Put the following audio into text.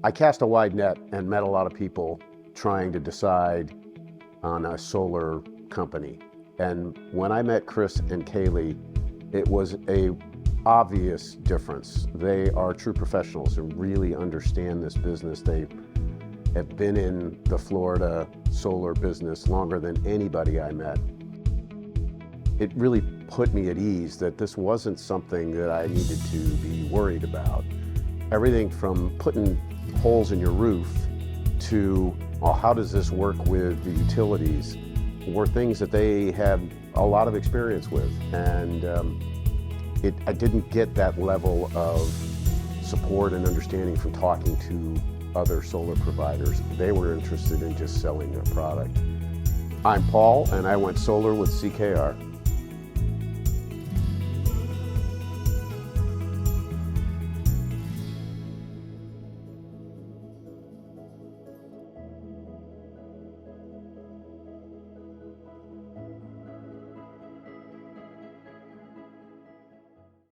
I cast a wide net and met a lot of people trying to decide on a solar company. And when I met Chris and Kaylee, it was a obvious difference. They are true professionals and really understand this business. They have been in the Florida solar business longer than anybody I met. It really put me at ease that this wasn't something that I needed to be worried about. Everything from putting holes in your roof to, well, how does this work with the utilities, were things that they had a lot of experience with. And I didn't get that level of support and understanding from talking to other solar providers. They were interested in just selling their product. I'm Paul, and I went solar with CKR.